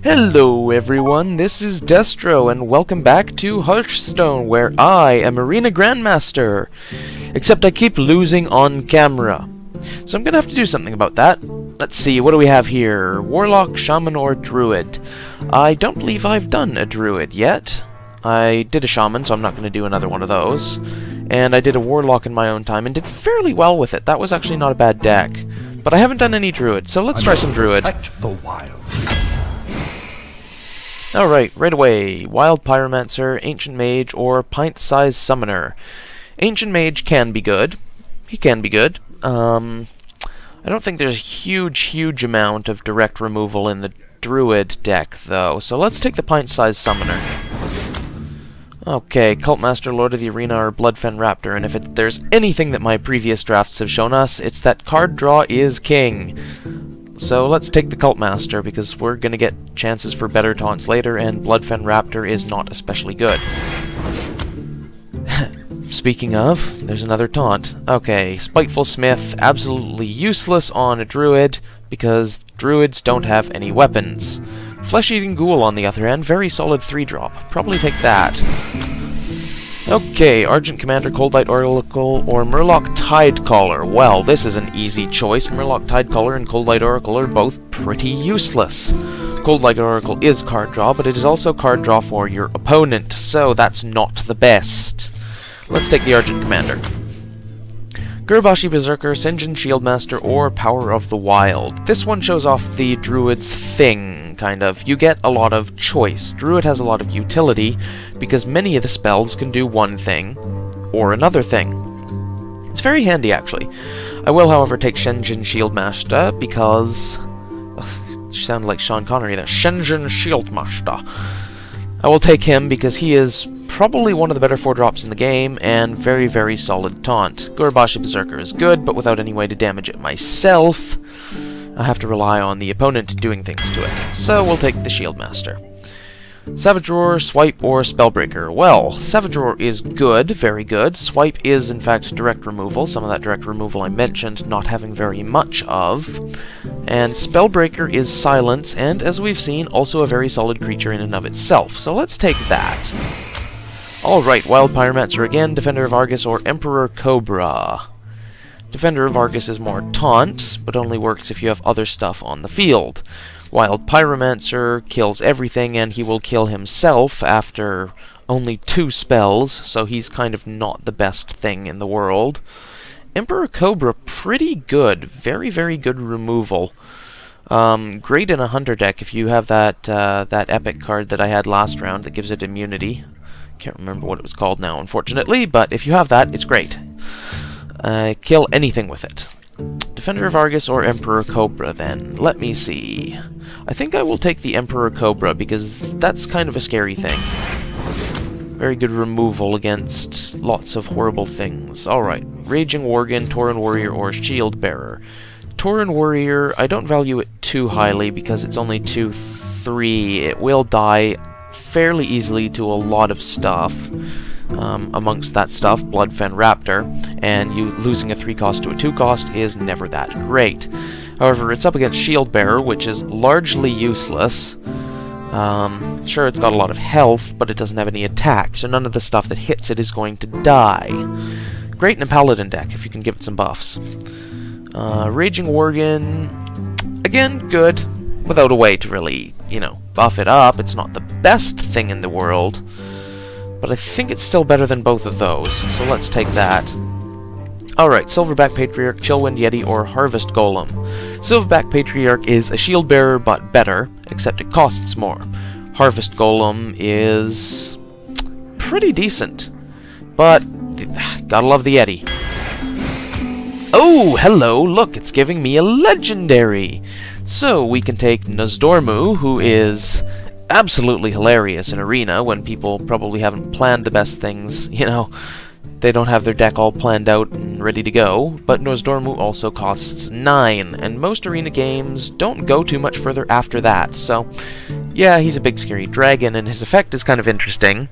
Hello everyone, this is Destro, and welcome back to Hearthstone, where I am Arena Grandmaster. Except I keep losing on camera. So I'm gonna have to do something about that. Let's see, what do we have here? Warlock, Shaman, or Druid? I don't believe I've done a Druid yet. I did a Shaman, so I'm not gonna do another one of those. And I did a Warlock in my own time, and did fairly well with it. That was actually not a bad deck. But I haven't done any Druid, so let's try some Druid. The wild. Alright, right away. Wild Pyromancer, Ancient Mage, or Pint-Sized Summoner. Ancient Mage can be good. He can be good. I don't think there's a huge amount of direct removal in the Druid deck, though. So let's take the Pint-Sized Summoner. Okay, Cultmaster, Lord of the Arena, or Bloodfen Raptor, and if there's anything that my previous drafts have shown us, it's that card draw is king. So let's take the Cultmaster, because we're gonna get chances for better taunts later, and Bloodfen Raptor is not especially good. Speaking of, there's another taunt. Okay, Spiteful Smith, absolutely useless on a Druid, because Druids don't have any weapons. Flesh-Eating Ghoul, on the other hand, very solid 3-drop. Probably take that. Okay, Argent Commander, Coldlight Oracle, or Murloc Tidecaller. Well, this is an easy choice. Murloc Tidecaller and Coldlight Oracle are both pretty useless. Coldlight Oracle is card draw, but it is also card draw for your opponent, so that's not the best. Let's take the Argent Commander. Gurbashi Berserker, Sinjin Shieldmaster, or Power of the Wild. This one shows off the Druid's thing, kind of. You get a lot of choice. Druid has a lot of utility, because many of the spells can do one thing, or another thing. It's very handy, actually. I will, however, take Sinjin Shieldmaster, because... sounded like Sean Connery there. Sinjin Shieldmaster. I will take him, because he is probably one of the better 4-drops in the game, and very solid taunt. Gurbashi Berserker is good, but without any way to damage it myself, I have to rely on the opponent doing things to it. So we'll take the Shieldmaster. Savage Roar, Swipe, or Spellbreaker. Well, Savage Roar is good, very good. Swipe is, in fact, direct removal. Some of that direct removal I mentioned not having very much of. And Spellbreaker is silence, and, as we've seen, also a very solid creature in and of itself. So let's take that. Alright, Wild Pyromancer again, Defender of Argus, or Emperor Cobra. Defender of Argus is more taunt, but only works if you have other stuff on the field. Wild Pyromancer kills everything, and he will kill himself after only 2 spells, so he's kind of not the best thing in the world. Emperor Cobra, pretty good. Very good removal. Great in a Hunter deck if you have that epic card that I had last round that gives it immunity. Can't remember what it was called now, unfortunately, but if you have that, it's great. Kill anything with it. Defender of Argus or Emperor Cobra, then. Let me see. I think I will take the Emperor Cobra, because that's kind of a scary thing. Very good removal against lots of horrible things. Alright, Raging Worgen, Tauren Warrior, or Shield Bearer. Tauren Warrior, I don't value it too highly, because it's only 2/3. It will die fairly easily to a lot of stuff. Amongst that stuff, Bloodfen Raptor, and you losing a 3-cost to a 2-cost is never that great. However, it's up against Shield Bearer, which is largely useless. Sure, it's got a lot of health, but it doesn't have any attack, so none of the stuff that hits it is going to die. Great in a Paladin deck, if you can give it some buffs. Raging Worgen, again, good, without a way to really, you know, buff it up. It's not the best thing in the world, but I think it's still better than both of those, so let's take that. Alright, Silverback Patriarch, Chillwind Yeti, or Harvest Golem. Silverback Patriarch is a shield bearer, but better, except it costs more. Harvest Golem is pretty decent, but gotta love the Yeti. Oh, hello, look, it's giving me a legendary! So we can take Nozdormu, who is absolutely hilarious in Arena when people probably haven't planned the best things, you know. They don't have their deck all planned out and ready to go, but Nozdormu also costs 9, and most Arena games don't go too much further after that, so yeah, he's a big scary dragon, and his effect is kind of interesting,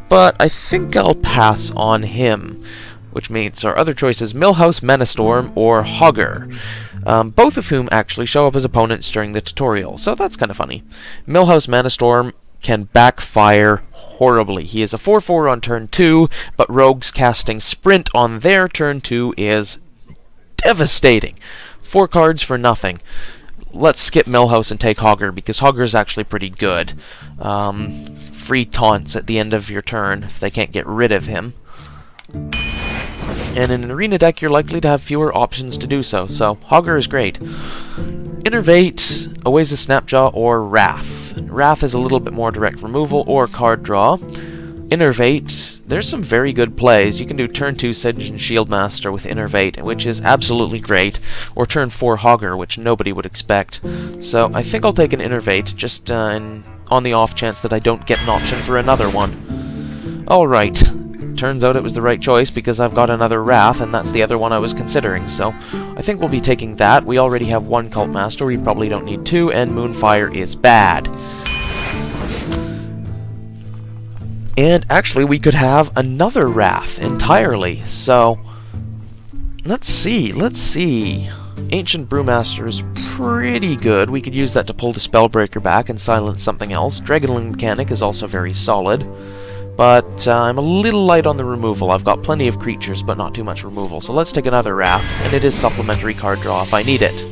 but I think I'll pass on him, which means our other choices, Millhouse Manastorm or Hogger. both of whom actually show up as opponents during the tutorial, so that's kind of funny. Millhouse Manastorm can backfire horribly. He is a 4/4 on turn 2, but Rogues casting Sprint on their turn 2 is devastating. 4 cards for nothing. Let's skip Millhouse and take Hogger, because Hogger is actually pretty good. Free taunts at the end of your turn if they can't get rid of him. And in an arena deck, you're likely to have fewer options to do so Hogger is great. Innervate, Oasis Snapjaw, or Wrath. Wrath is a little bit more direct removal or card draw. Innervate, there's some very good plays. You can do turn 2 Sedge and Shieldmaster with Innervate, which is absolutely great, or turn 4 Hogger, which nobody would expect. So I think I'll take an Innervate, just on the off chance that I don't get an option for another one. Alright. Turns out it was the right choice because I've got another Wrath, and that's the other one I was considering, so I think we'll be taking that. We already have 1 Cult Master, we probably don't need 2, and Moonfire is bad. And actually, we could have another Wrath entirely, so let's see. Ancient Brewmaster is pretty good. We could use that to pull the Spellbreaker back and silence something else. Dragonling Mechanic is also very solid. But I'm a little light on the removal. I've got plenty of creatures, but not too much removal. So let's take another Wrath, and it is supplementary card draw if I need it.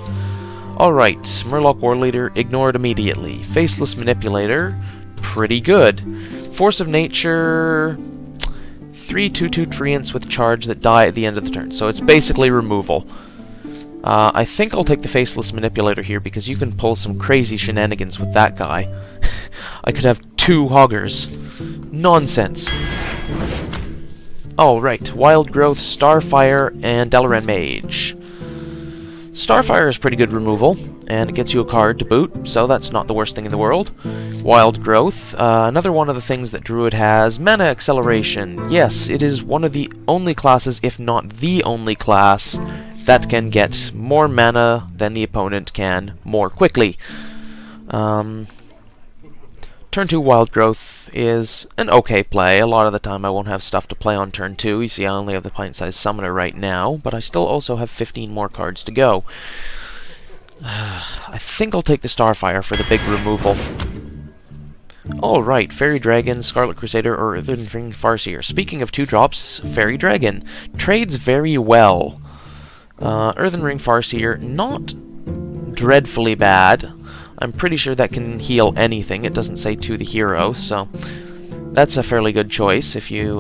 Alright, Murloc Warleader, ignored immediately. Faceless Manipulator, pretty good. Force of Nature, 3 2/2 Treants with charge that die at the end of the turn. So it's basically removal. I think I'll take the Faceless Manipulator here, because you can pull some crazy shenanigans with that guy. I could have 2 Hoggers. Nonsense. Oh, right. Wild Growth, Starfire, and Dalaran Mage. Starfire is pretty good removal, and it gets you a card to boot, so that's not the worst thing in the world. Wild Growth, another one of the things that Druid has, Mana Acceleration. Yes, it is one of the only classes, if not the only class, that can get more mana than the opponent can more quickly. Turn 2 Wild Growth is an okay play. A lot of the time I won't have stuff to play on turn 2. You see, I only have the Pint-Sized Summoner right now, but I still also have 15 more cards to go. I think I'll take the Starfire for the big removal. Alright, Fairy Dragon, Scarlet Crusader, or Earthen Ring Farseer. Speaking of 2-drops, Fairy Dragon trades very well. Earthen Ring Farseer, not dreadfully bad. I'm pretty sure that can heal anything. It doesn't say to the hero, so that's a fairly good choice if you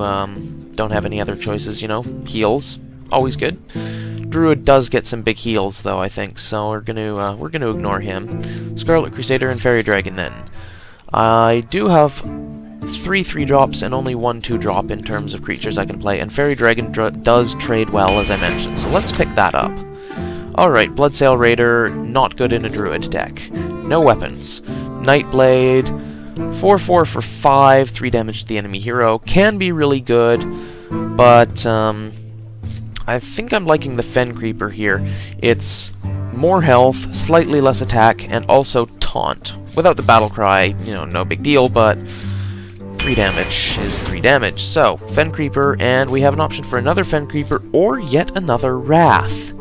don't have any other choices, you know. Heals, always good. Druid does get some big heals, though, I think, so we're gonna ignore him. Scarlet Crusader and Fairy Dragon, then. I do have 3 3-drops and only 1 2-drop in terms of creatures I can play, and Fairy Dragon does trade well, as I mentioned, so let's pick that up. Alright, Bloodsail Raider, not good in a Druid deck. No weapons. Nightblade, 4/4 for 5, 3 damage to the enemy hero. Can be really good, but I think I'm liking the Fen Creeper here. It's more health, slightly less attack, and also taunt. Without the battle cry, you know, no big deal, but 3 damage is 3 damage. So, Fen Creeper, and we have an option for another Fen Creeper or yet another Wrath.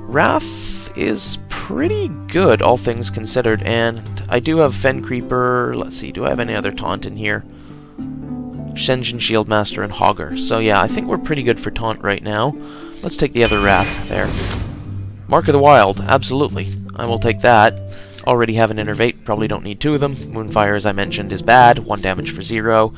Wrath is pretty good, all things considered, and I do have Fen Creeper. Let's see, do I have any other taunt in here? Shenzhen Shieldmaster and Hogger. So yeah, I think we're pretty good for taunt right now. Let's take the other Wrath there. Mark of the Wild, absolutely. I will take that. Already have an Innervate, probably don't need 2 of them. Moonfire, as I mentioned, is bad, 1 damage for 0.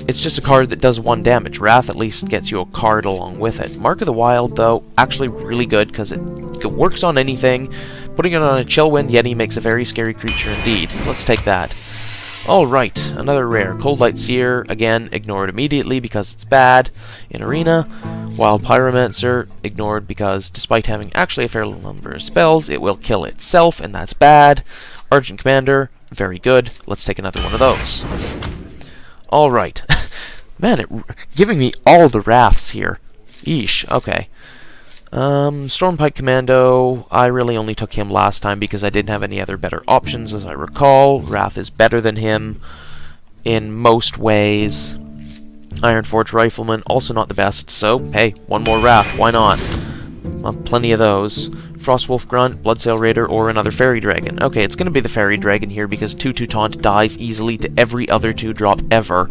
It's just a card that does 1 damage. Wrath at least gets you a card along with it. Mark of the Wild, though, actually really good because it works on anything. Putting it on a Chillwind Yeti makes a very scary creature indeed. Let's take that. Alright, another rare. Cold Light Seer, again, ignored immediately because it's bad. In Arena, Wild Pyromancer, ignored because despite having actually a fair number of spells, it will kill itself, and that's bad. Argent Commander, very good. Let's take another one of those. Alright. Man, giving me all the Wraths here. Yeesh, okay. Stormpike Commando, I really only took him last time because I didn't have any other better options, as I recall. Wrath is better than him in most ways. Ironforge Rifleman, also not the best, so hey, 1 more Wrath, why not? Plenty of those. Frostwolf Grunt, Bloodsail Raider, or another Fairy Dragon. Okay, it's going to be the Fairy Dragon here because 2/2 Taunt dies easily to every other 2-drop ever.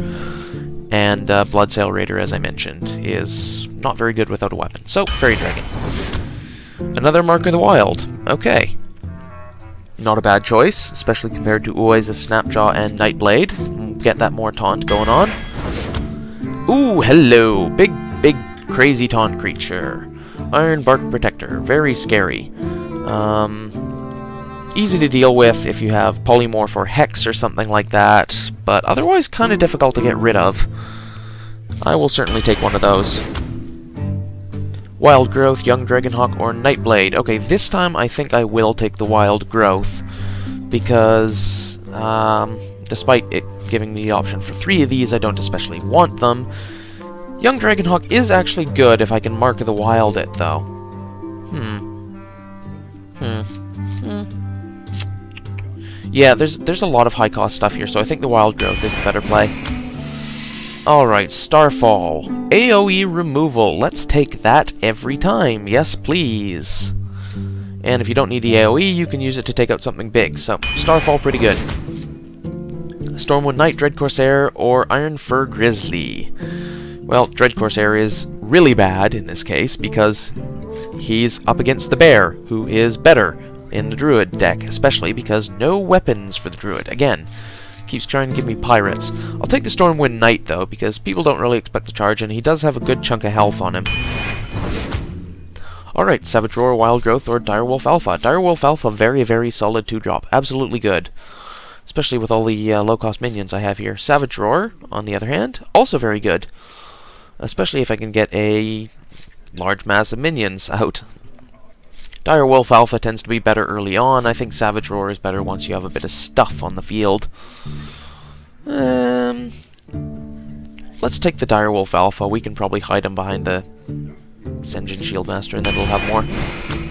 And Bloodsail Raider, as I mentioned, is not very good without a weapon. So, Fairy Dragon. Another Mark of the Wild. Okay. Not a bad choice, especially compared to Oiza's Snapjaw and Nightblade. Get that more taunt going on. Ooh, hello! Big, crazy taunt creature. Iron Bark Protector. Very scary. Easy to deal with if you have Polymorph or Hex or something like that, but otherwise kind of difficult to get rid of. I will certainly take one of those. Wild Growth, Young Dragonhawk, or Nightblade. Okay, this time I think I will take the Wild Growth, because despite it giving me the option for 3 of these, I don't especially want them. Young Dragonhawk is actually good if I can Mark of the Wild it, though. Yeah, there's a lot of high-cost stuff here, so I think the Wild Growth is the better play. Alright, Starfall. AoE removal. Let's take that every time. Yes, please. And if you don't need the AoE, you can use it to take out something big. So, Starfall pretty good. Stormwind Knight, Dread Corsair, or Iron Fur Grizzly. Well, Dread Corsair is really bad in this case, because he's up against the Bear, who is better in the Druid deck, especially because no weapons for the Druid. Again, keeps trying to give me pirates. I'll take the Stormwind Knight, though, because people don't really expect the charge, and he does have a good chunk of health on him. Alright, Savage Roar, Wild Growth, or Direwolf Alpha. Direwolf Alpha, very solid 2-drop. Absolutely good. Especially with all the low-cost minions I have here. Savage Roar, on the other hand, also very good. Especially if I can get a large mass of minions out. Direwolf Alpha tends to be better early on. I think Savage Roar is better once you have a bit of stuff on the field. Let's take the Direwolf Alpha. We can probably hide him behind the Senjin Shieldmaster, and then we'll have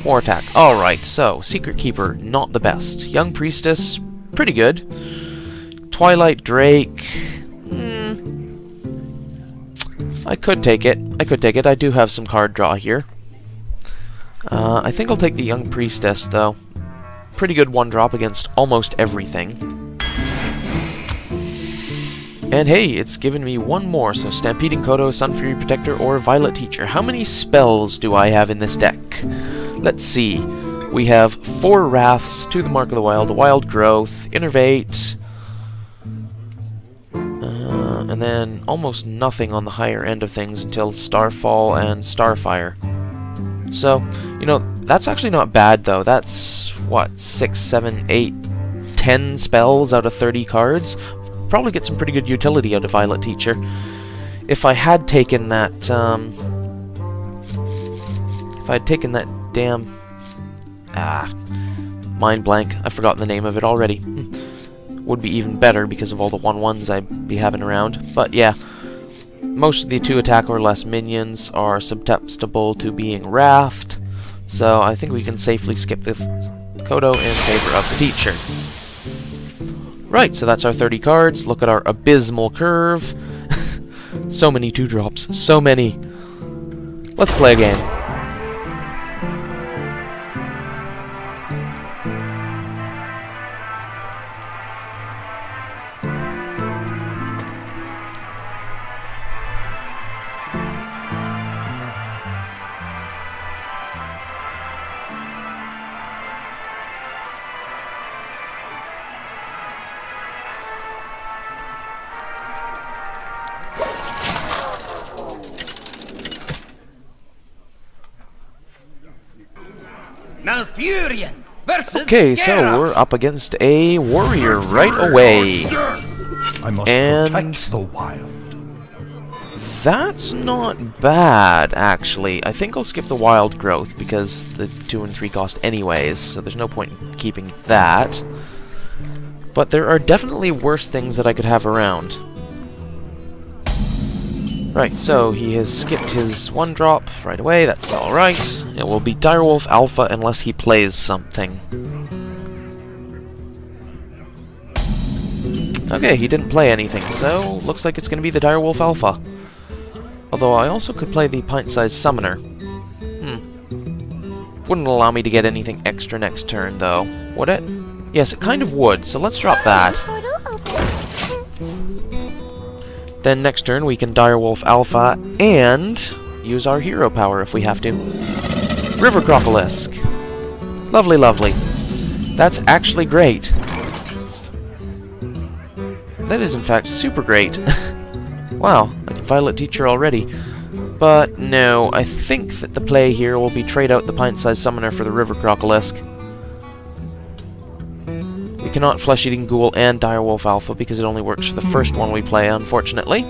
more attack. Alright, so, Secret Keeper, not the best. Young Priestess, pretty good. Twilight Drake... I could take it. I do have some card draw here. I think I'll take the Young Priestess, though. Pretty good 1-drop against almost everything. And hey, it's given me one more, so Stampeding Kodo, Sun Fury Protector, or Violet Teacher. How many spells do I have in this deck? Let's see. We have 4 Wraths, 2 the Mark of the Wild Growth, Innervate, and then almost nothing on the higher end of things until Starfall and Starfire. So, you know, that's actually not bad, though. That's, what, 6, 7, 8, 10 spells out of 30 cards? Probably get some pretty good utility out of Violet Teacher. If I had taken that, damn... mind blank. I've forgotten the name of it already. Would be even better because of all the 1/1s I'd be having around. But yeah, most of the 2-attack or less minions are susceptible to being Wrathed, so I think we can safely skip the Kodo in favor of the Teacher. Right, so that's our 30 cards. Look at our abysmal curve. So many 2-drops, so many. Let's play a game. Malfurion versus Okay, so we're up against a warrior right away. I must protect the wild. That's not bad, actually. I think I'll skip the Wild Growth because the 2 and 3 cost anyways, so there's no point in keeping that. But there are definitely worse things that I could have around. Right, so he has skipped his 1-drop right away, that's alright. It will be Direwolf Alpha unless he plays something. Okay, he didn't play anything, so looks like it's going to be the Direwolf Alpha. Although I also could play the Pint-Sized Summoner. Wouldn't allow me to get anything extra next turn, though. Would it? Yes, it kind of would, so let's drop that. Then next turn we can Direwolf Alpha and use our hero power if we have to. River Crocolisk. Lovely, lovely. That's actually great. That is in fact super great. Wow, I can Violet Teacher already. But no, I think that the play here will be trade out the Pint-Sized Summoner for the River Crocolisk. We cannot Flesh-Eating Ghoul and Direwolf Alpha because it only works for the first one we play, unfortunately.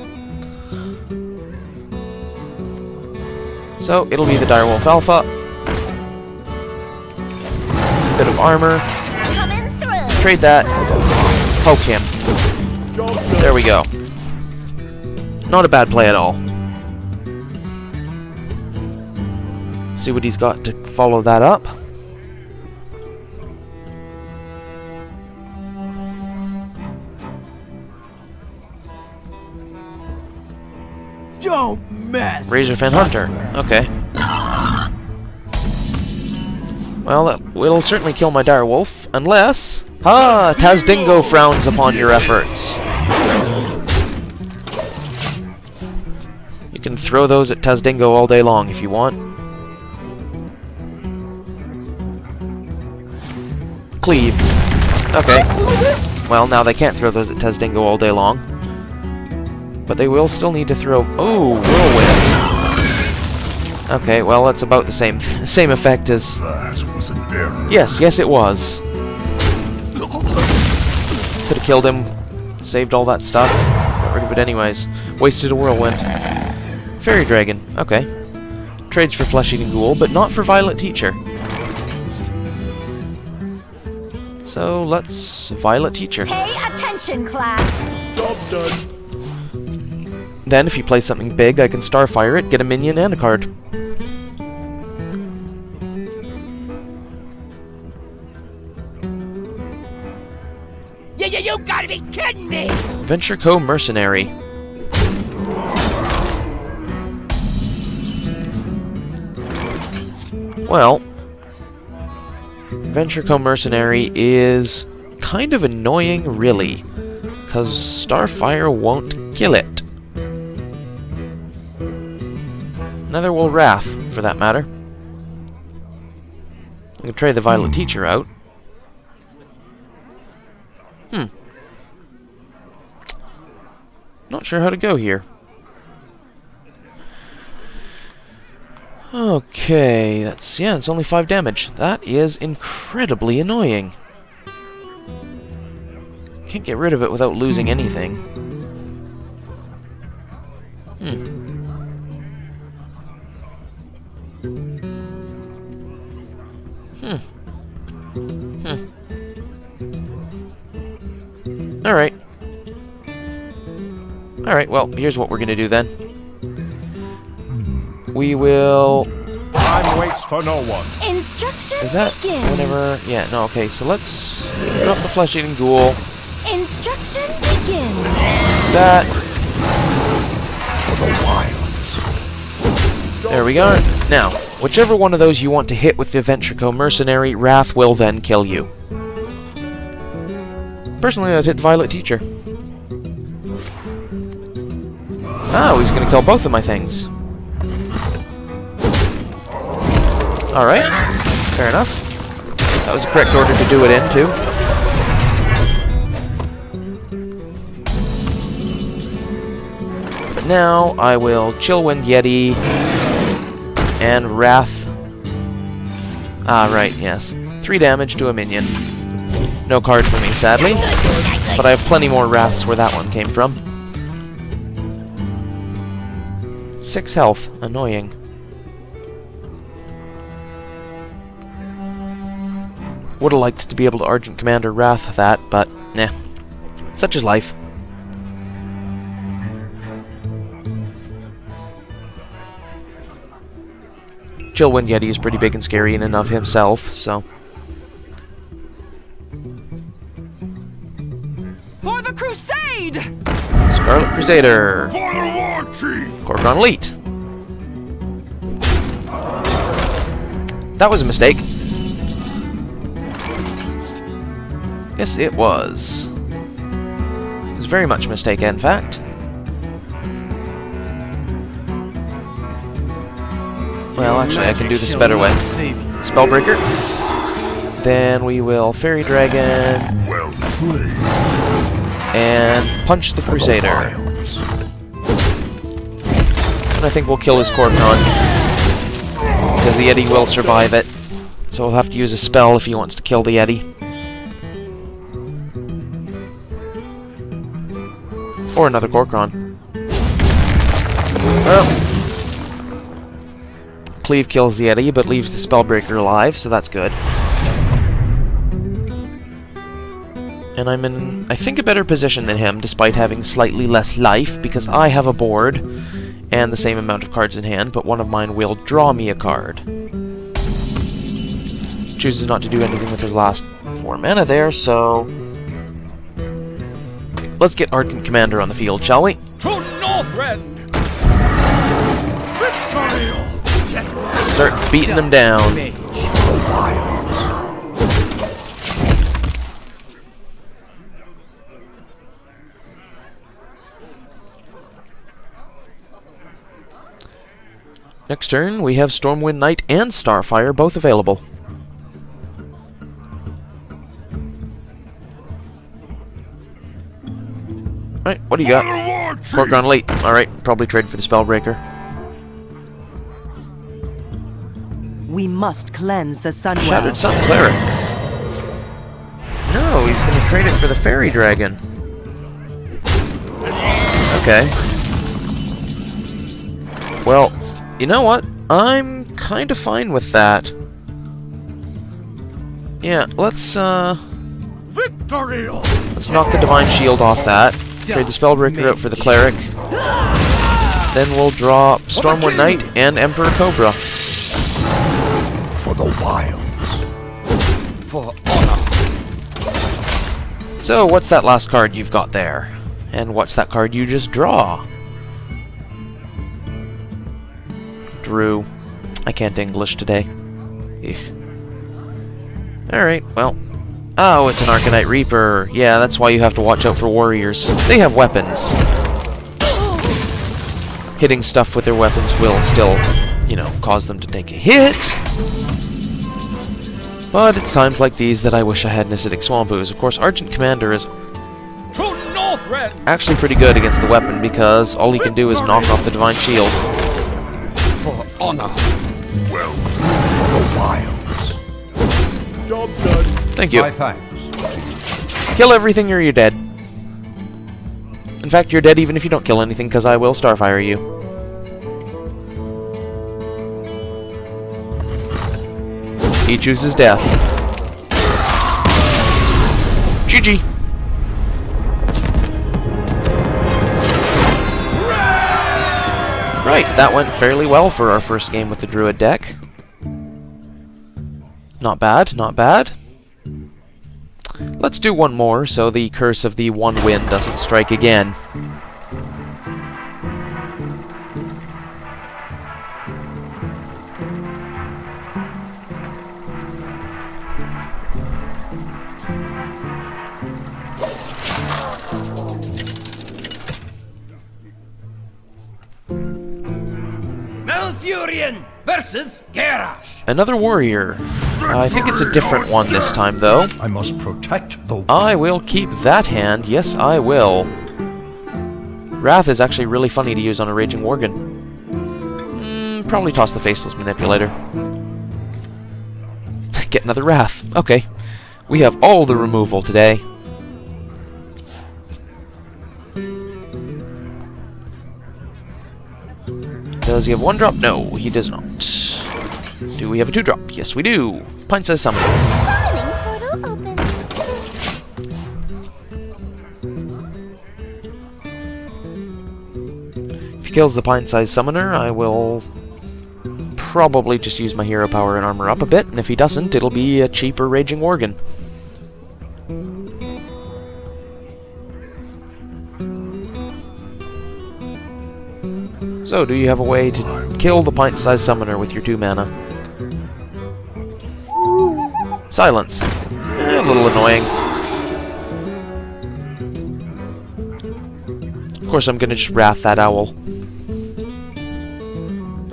So, it'll be the Direwolf Alpha. Bit of armor. Trade that. Poke him. There we go. Not a bad play at all. See what he's got to follow that up. Don't mess. Razorfin Hunter. Okay. Well, that will certainly kill my Direwolf, unless... Ha! Tazdingo frowns upon your efforts. You can throw those at Tazdingo all day long if you want. Cleave. Okay. Well, now they can't throw those at Tazdingo all day long. But they will still need to throw... Oh, Whirlwind. Okay, well, that's about the same effect as... That was an error. Yes, it was. Could have killed him, saved all that stuff. Got rid of it anyways. Wasted a Whirlwind. Fairy Dragon. Okay. Trades for Flesh-Eating Ghoul, but not for Violet Teacher. So, let's Violet Teacher. Pay attention, class! Job done. Then, if you play something big, I can Starfire it, get a minion and a card. You gotta be kidding me! Venture Co. Mercenary. Well, Venture Co. Mercenary is kind of annoying, really, because Starfire won't kill it. Neither will Wrath, for that matter. I can trade the Violet Teacher out. Not sure how to go here. Okay, it's only 5 damage. That is incredibly annoying. Can't get rid of it without losing anything. Alright. Alright, well, here's what we're gonna do then. We will... Time waits for no one. Instruction Is that begins. whenever... Yeah, no, okay, so let's drop the Flesh-Eating Ghoul. Instruction begins. That. For the wilds. There we go. Now, whichever one of those you want to hit with the Venture Co. Mercenary, Wrath will then kill you. Personally, I'd hit the Violet Teacher. Oh, he's gonna kill both of my things. Alright, fair enough. That was the correct order to do it in, too. But now, I will Chillwind Yeti and Wrath. Ah, right, yes. 3 damage to a minion. No card for me, sadly. But I have plenty more Wraths where that one came from. 6 health. Annoying. Would have liked to be able to Argent Commander Wrath that, but nah. Such is life. Chillwind Yeti is pretty big and scary in and of himself, so... For the crusade! Scarlet Crusader! For the War Chief! Korgon Elite! that was a mistake. Yes, it was. It was very much a mistake, in fact. Well, actually, I can do this a better way. Spellbreaker. Then we will Fairy Dragon. Well played. And punch the Crusader. And I think we'll kill his Corpnon. Because the Yeti will survive it. So we'll have to use a spell if he wants to kill the Yeti. Or another Corcron. Well, Cleave kills the Yeti, but leaves the Spellbreaker alive, so that's good. And I'm in, I think, a better position than him, despite having slightly less life, because I have a board and the same amount of cards in hand, but one of mine will draw me a card. Chooses not to do anything with his last 4 mana there, so let's get Ardent Commander on the field, shall we? To Northrend! Start beating them down. Next turn, we have Stormwind Knight and Starfire both available. Alright, what do you got? Corcron late. Alright, probably trade for the Spellbreaker. We must cleanse the Sunwell. Shattered Sun Cleric. No, he's going to trade it for the Fairy Dragon. Okay. Well, you know what? I'm kind of fine with that. Yeah, let's Victory! knock the Divine Shield off that. Trade the Spellbreaker out for the Cleric. Then we'll draw Stormwind Knight and Emperor Cobra. For the wilds. For honor. So, what's that last card you've got there? And what's that card you just draw? Drew. I can't English today. Eugh. Alright, well. Oh, it's an Arcanite Reaper. Yeah, that's why you have to watch out for warriors. They have weapons. Hitting stuff with their weapons will still, you know, cause them to take a hit. But it's times like these that I wish I had an Acidic Swamp Ooze. Of course, Argent Commander is actually pretty good against the weapon because all he can do is knock off the Divine Shield. For honor. Well, for the wilds. Job done. Thank you. My thanks. Kill everything or you're dead. In fact, you're dead even if you don't kill anything because I will Starfire you. He chooses death. GG. Right, that went fairly well for our first game with the Druid deck. Not bad, not bad. Let's do one more so the curse of the one win doesn't strike again. Malfurion versus Garrosh. Another warrior. I think it's a different one this time, though. I must protect the... I will keep that hand. Yes, I will. Wrath is actually really funny to use on a Raging Worgen. Probably toss the Faceless Manipulator. Get another Wrath. Okay. We have all the removal today. Does he have one drop? No, he does not. Do we have a 2-drop? Yes, we do. Pint-sized Summoner. Summoning portal open. If he kills the Pint-sized Summoner, I will probably just use my hero power and armor up a bit, and if he doesn't, it'll be a cheaper Raging Worgen. So, do you have a way to kill the Pint-sized Summoner with your 2 mana? Silence. A little annoying. Of course, I'm gonna just wrath that owl.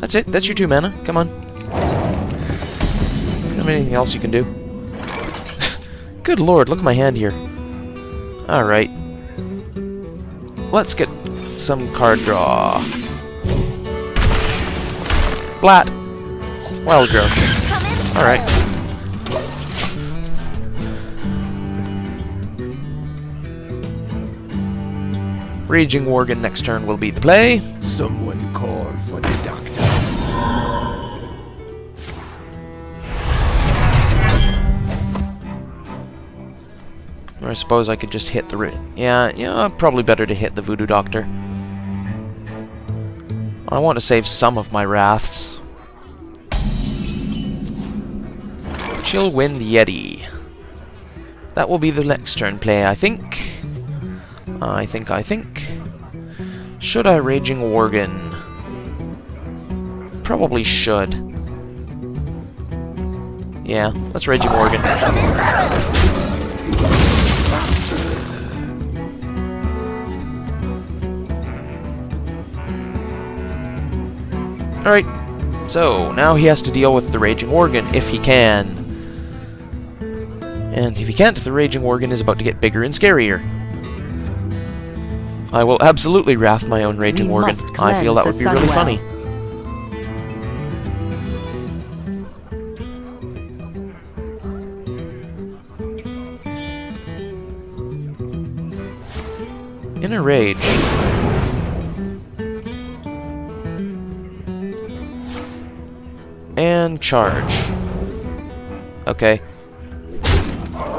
That's it. That's your 2 mana. Come on. Don't have anything else you can do. Good lord, look at my hand here. Alright. Let's get some card draw. Blat. Wild growth. Alright. Raging Worgen next turn will be the play. Someone call for the doctor. Or I suppose I could just hit the... Yeah, probably better to hit the Voodoo Doctor. I want to save some of my wraths. Chill Wind Yeti. That will be the next turn play, I think. I think. Should I Raging Worgen? Probably should. Yeah, let's Raging Worgen. Alright, so now he has to deal with the Raging Worgen if he can. And if he can't, the Raging Worgen is about to get bigger and scarier. I will absolutely wrath my own Raging Worgen. I feel that would be really funny. In a rage. And charge. Okay.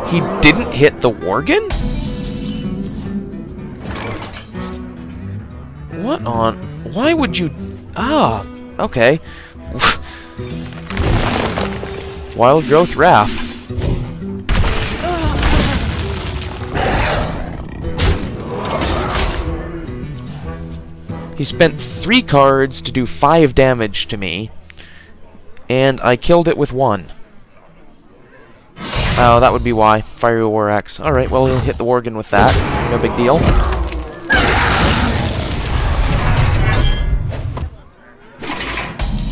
He didn't hit the Worgen? What on... Why would you... Ah, okay. Wild Growth Wrath. He spent 3 cards to do 5 damage to me, and I killed it with 1. Oh, that would be why. Fiery War Axe. Alright, well, he'll hit the Worgen with that. No big deal.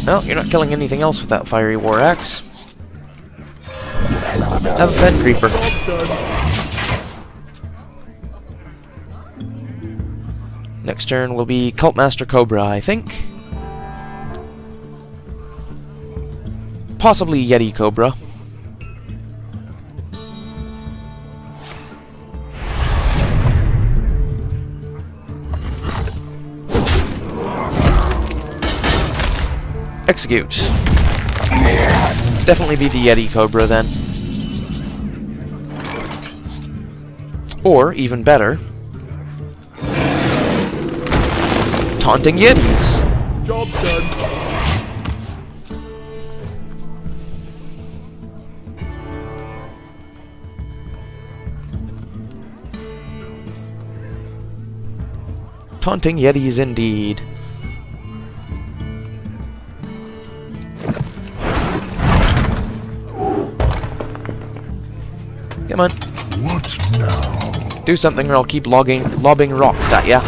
Well, you're not killing anything else with that Fiery War Axe. Have a Fed Creeper. Next turn will be Cultmaster Cobra, I think. Possibly Yeti Cobra. Execute. Definitely be the Yeti Cobra then. Or, even better, Taunting Yetis. Job done. Taunting Yetis indeed. Come on. What now? Do something or I'll keep lobbing rocks at ya.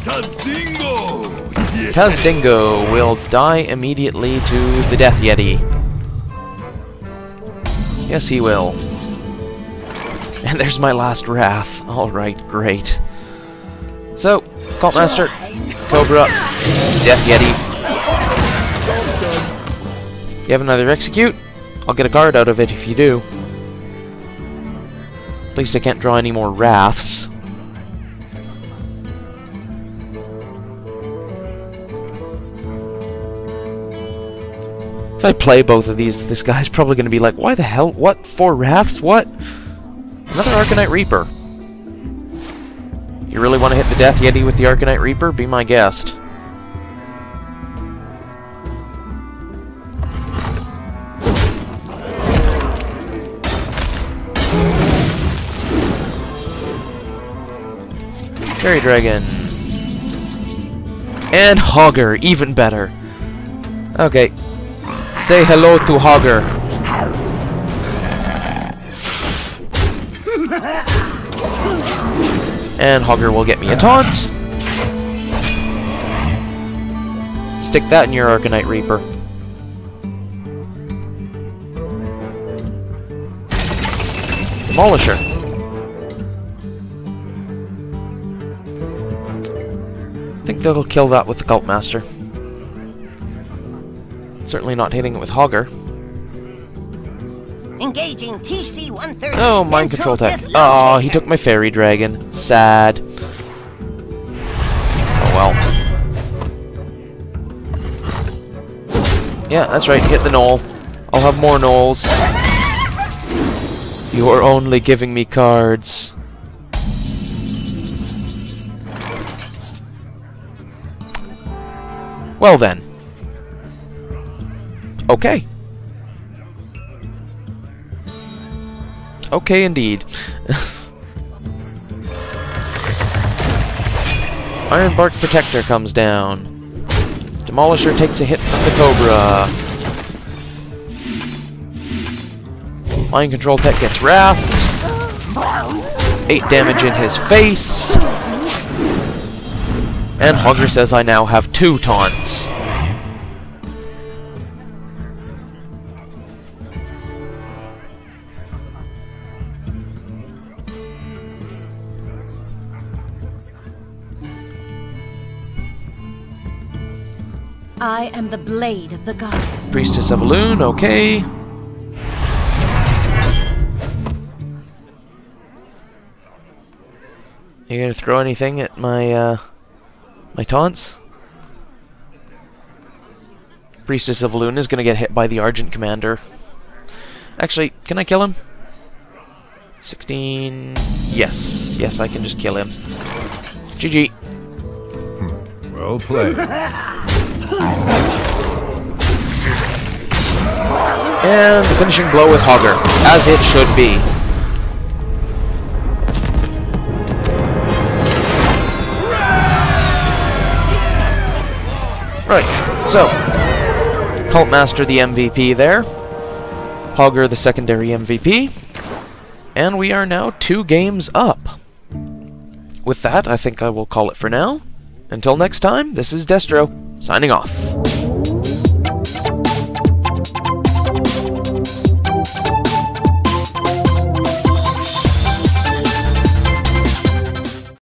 Tazdingo! Yes. Tazdingo will die immediately to the Death Yeti. Yes, he will. And there's my last wrath. Alright, great. So, Cultmaster, Cobra, Death Yeti. You have another execute? I'll get a card out of it if you do. At least I can't draw any more wraths. If I play both of these, this guy's probably going to be like, why the hell? What? 4 wraths? What? Another Arcanite Reaper. You really want to hit the Death Yeti with the Arcanite Reaper? Be my guest. Fairy Dragon. And Hogger, even better. Okay. Say hello to Hogger. And Hogger will get me a taunt. Stick that in your Arcanite Reaper. Demolisher. I think they'll kill that with the Grandmaster. Certainly not hitting it with Hogger. Engaging TC-130. Oh, mind control tech. Oh, he took my fairy dragon. Sad. Oh well. Yeah, that's right. Hit the knoll. I'll have more knolls. You are only giving me cards. Well then. Okay. Okay, indeed. Iron Bark Protector comes down. Demolisher takes a hit from the Cobra. Mind Control Tech gets Wrath. 8 damage in his face. And Hogger says I now have 2 taunts. I am the blade of the goddess. Priestess of Elune, okay. You gonna throw anything at my my taunts? Priestess of Elune is gonna get hit by the Argent Commander. Actually, can I kill him? 16. Yes. Yes, I can just kill him. GG. Well played. And the finishing blow with Hogger, as it should be. Right, so, Grandmaster the MVP there, Hogger the secondary MVP, and we are now 2 games up. With that, I think I will call it for now. Until next time, this is Destro, signing off.